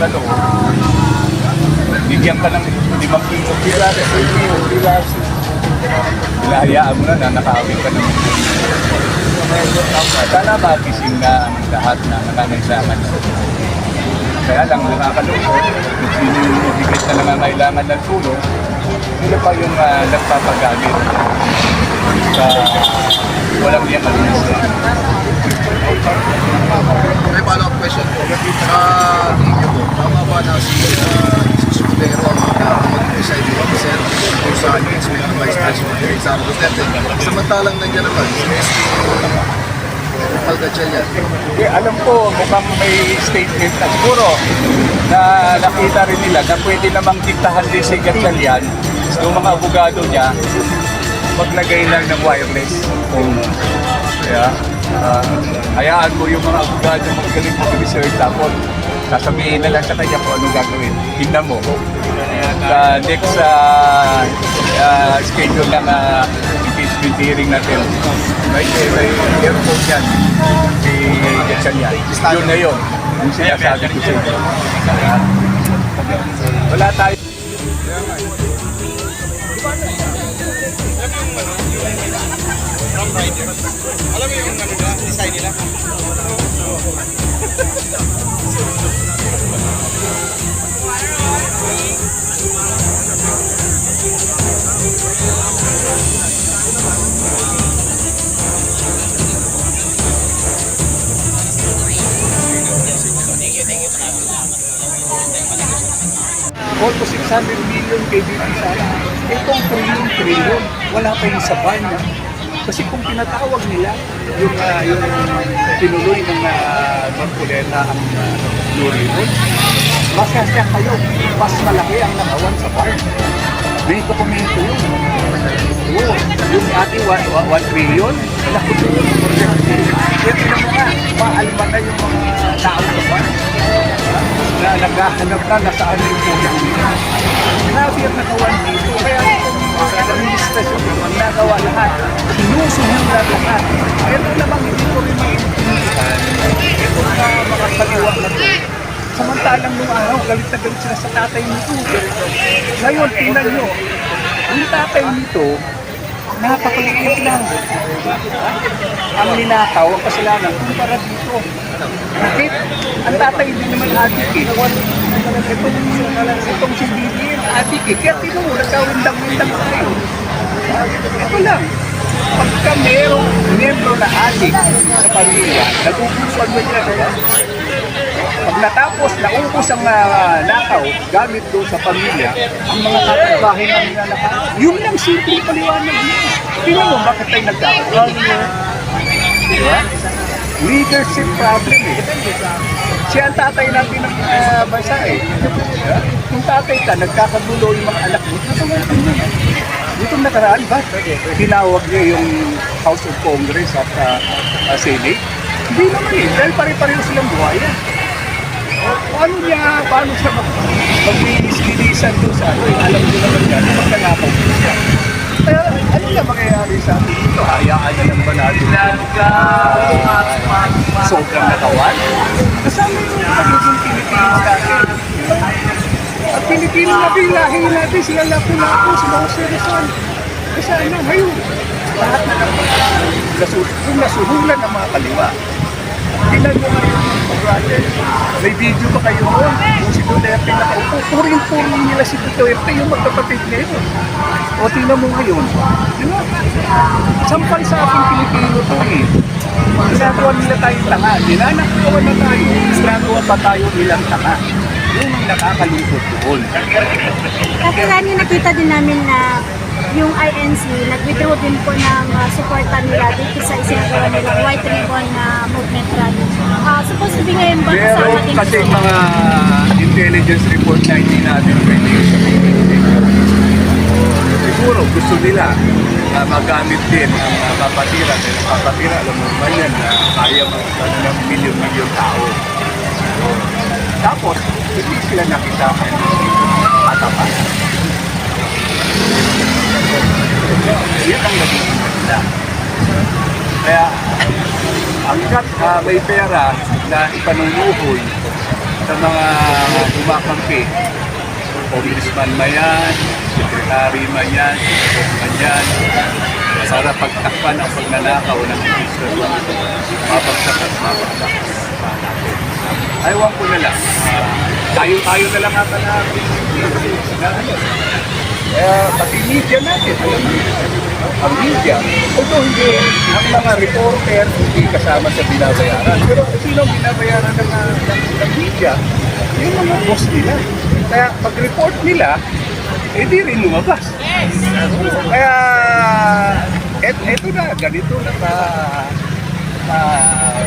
nakakalo, bigyan ka ng 5 piraso, 10 piraso. Hinahayaan mo na nakawin ka ng sana magising na ang lahat na nangangailangan. Kaya lang nakakalungkot, kung sino yung bigit na nangangailangan ng tulong, sila pa yung nagpapagamit sa walang niyang alunisya. May follow-up question po. Tingin niyo po, tama ba na si Escudero ang mag-deciding officer kung sa impeachment ng Vice President Sara Duterte? Samantalang nandiyan naman si SK Gatchalian. Alam ko, mukhang may statement na siguro na nakita rin nila na pwede namang diktahan din si Gatchalian yung mga abogado niya maglagay lang ng wireless. Kaya, hayaan ko yung mga abogado magaling mag-research tapos sasabihin na lang sa kanya kung anong gagawin. Tingnan mo. Next schedule ng impeachment hearing natin. May airport yan. Si Gatchalian. Yun na yun. Yung sinasabi ko sa inyo. Wala tayo. Alam mo yung design nila? Almost 600 million kay BP Sara. Itong trillion, wala pa yung sa ban. Kasi kung tinatawag nila yung tinuloy ng Marcoleta ang Blue Ribbon, masasya kayo, mas malaki ang nakawan sa ban. May dokumento yun. Oo, yung ating 1 trillion, naku doon. Ito na mga, maalma na yung mga tao sa ban. Na naghahanap na nasaan yung pulang nila. Grabe ang nakawan dito. Kaya itong administrasyon ang nagawa lahat. Sinusunod na lahat. Ito namang hindi ko rin maintindihan. Ito na mga kaliwa na ito. Samantalang nung araw, galit na galit sila sa tatay nito. Ngayon, tingnan nyo. Yung tatay nito, napakaliit lang. Ang ninakaw, ang kasalanan, kumpara dito. Bakit? Ang tatay hindi naman adik eh. Itong si Bibi, adik eh. Kaya tino mo, nagkawindang-windang tayo. Ito lang. Pagka merong membro na adik sa pamilya, nagugustuhan mo niya na pag natapos, naubos ang nakaw gamit doon sa pamilya, ang mga kapitbahay na nilalakaw. Yun lang simple paliwanag niya. Tingnan mo, bakit tayo nagkakaroon? Diba? Leadership problem eh. Siya ang tatay natin ng bansa eh. Diba? Kung tatay ka, nagkakagulo yung mga anak mo, natawagan mo. Itong nakaraan ba? Tinawag niya yung House of Congress at Senate. Hindi naman eh, dahil pare-pareho silang buhaya. Paano siya mag-iis-ilisan doon sa ano? Alam niyo naman yan, magkalakaw siya. Kaya ano na mangyayari sa atin dito? Hayaan na lang ba natin sobrang nakawan? Kasama yung magiging Pilipinas natin. At Pilipino na bilahin natin, sila lapu-lapu, sila Rizal. Kasama ngayon. Lahat na lang kung nasuhulan ng mga kaliwa. Tingnan mo ngayon, brother, may video ba kayo noon? Kung si Duterte nakaupo, puring-puring nila si Duterte yung magkapatid ngayon. O tingnan mo ngayon, diba? Sampal sa ating Pilipino ito eh. Ginagawa nila tayong tanga. Dinanakawa na tayo. Ginagawa pa tayo nilang tanga. Yun ang nakakalungkot doon. Kasi kanina nakita din namin na yung INC, nag-withdraw din po ng suporta nila dito sa isinagawa nilang White Ribbon na movement rally. Supposed to be ngayon ba Pero kasama din kasi po? mga intelligence report na hindi natin pwede yung sabihin. Siguro gusto nila magamit din ang papatira. Pero papatira, alam mo naman yan na kaya ng milyon-milyon tao. Tapos, hindi sila nakita matapat. Yan ang naging maganda. Kaya, hanggat may pera na ipanunuhoy sa mga kumakampi. Congressman man yan, sekretary man yan, senador man yan, para pagtakpan ang pagnanakaw ng impeachment law, mabagsak at mabagsak. Ayaw ko na lang. Tayo na lang ata na pati media natin, alam mo, ang media, although hindi, ang mga reporter hindi kasama sa binabayaran. Pero sino ang binabayaran ng media? Yung mga boss nila. Kaya pag-report nila, hindi rin lumabas. Kaya, eto na, ganito na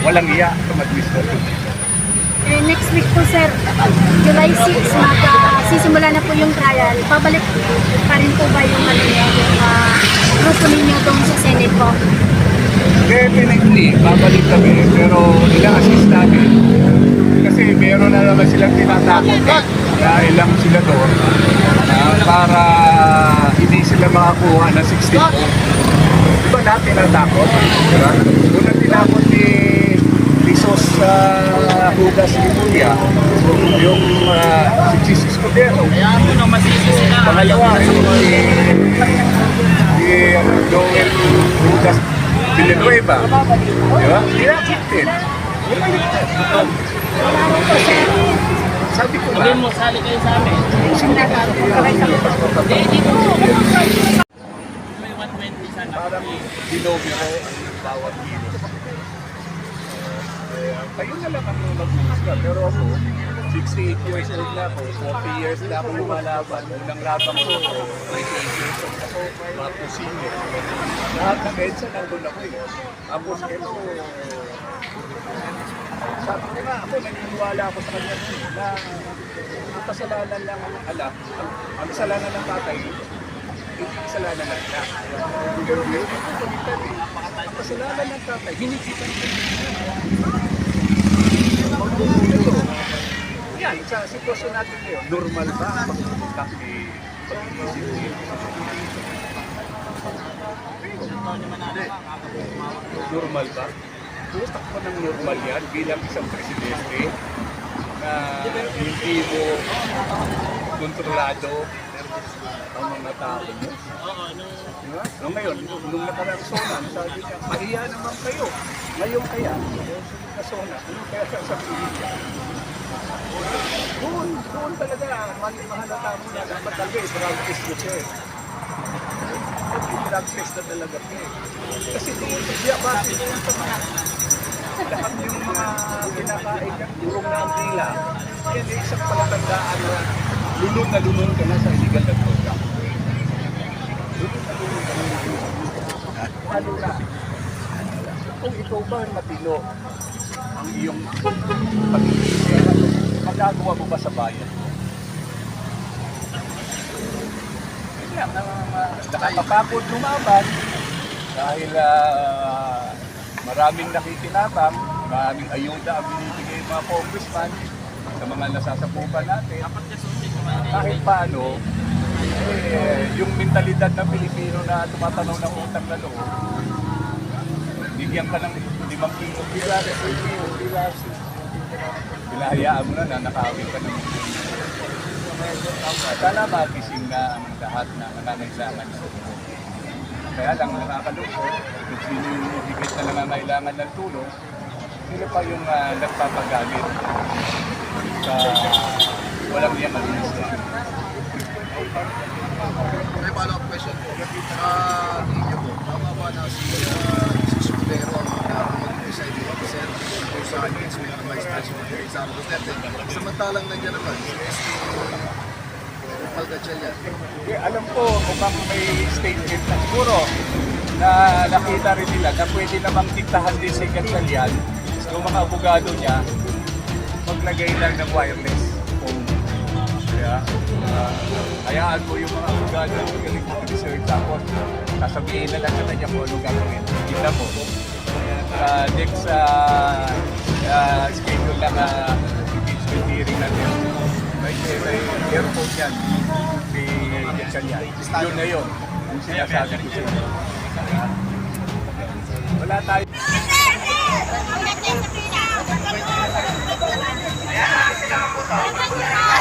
walang iya sa administration. Next week po sir, July 6, sisimula na po yung trial. Pabalik pa rin po ba yung grupo ninyo doon sa Senate po? Definitely, babalik kami, pero ina-assist namin. Kasi meron na naman silang tinatakot na ilang sila doon para hindi sila makakuha ng 64. Diba natin natakot? Diba? Unang tinakot ni Rizos sa Hugas Limulia, yung si Jesus Cordero. Pangalawa, si Joel Hugas Villanueva. Diba? Tinakot din. Sabi ko ba? Sabi mo, sali kayo sa amin. May 120 sana. Parang binobiro ang bawat kilo. Kayo na lang ang mag-uusga. Pero ako, 68 years old na ako, 40 years na ako lumalaban. Unang labang ko, 28 years old ako, mapusinyo. Lahat ng EDSA nandun ako eh. Tapos ito, sabi ko nga ako, naniniwala ako sa kanya na ang kasalanan lang ang ang kasalanan ng tatay, hindi kasalanan ng anak. Pero yun, ang kasalanan ng tatay, hinigitan ko. Ito, yan, sa sitwasyon natin ngayon, normal ba ang pag-contact ni pag-iisip niyo? Normal ba? Putak pa ng normal yan bilang isang presidente na hindi mo kontrolado ang mga tao mo. Diba? So ngayon, nung nakarang sona, sabi niya, mahiya naman kayo. Ngayon kaya, na sona, ano kaya sasabihin niya? Doon talaga, mahalata mo na dapat talaga i-practice mo siya eh. I-practice na talaga siya eh. Kasi doon sa siya, bakit sa mga lahat yung mga kinakain ng durong na ang dila, yan ay isang palatandaan na lunod ka na sa illegal na program. Lunod ka na. Ano na? Kung ikaw ba matino ang iyong pag-iisip, magagawa mo ba sa bayan? Yun lang, nakakapagod lumaban dahil maraming nakikinabang, maraming ayuda ang binibigay ng mga congressman sa mga nasasakupan natin. Kahit paano, yung mentalidad ng Pilipino na tumatanaw ng utang na loob, bigyan ka ng 5 kilo bilas, 10 kilo bilas, pinahayaan mo na nakawin ka ng sana magising na ang lahat na nangangailangan sa tulong. Kaya lang nakakalungkot kung sino yung higit na nangangailangan ng tulong, sila pa yung nagpapagamit sa walang niyang administration. May follow-up question po. Tingin niyo po, tama ba na si Escudero ang mag-decide officer kung sa impeachment ng Vice President Sara Duterte? Samantalang nandiyan naman si SK Palgachelian. Alam ko, mukhang may statement na siguro na nakita rin nila na pwede namang diktahan din si Gatchalian yung mga abogado niya maglagay lang ng wireless phone. Kaya, hayaan mo yung mga abogado magaling mo research tapos sasabihin na lang sa kanya kung anong gagawin. Kita mo. Next schedule lang impeachment hearing natin. May airport yan. Si Gatchalian. Yun na yun. Yung sinasabi ko siya. Wala tayo. Thank you.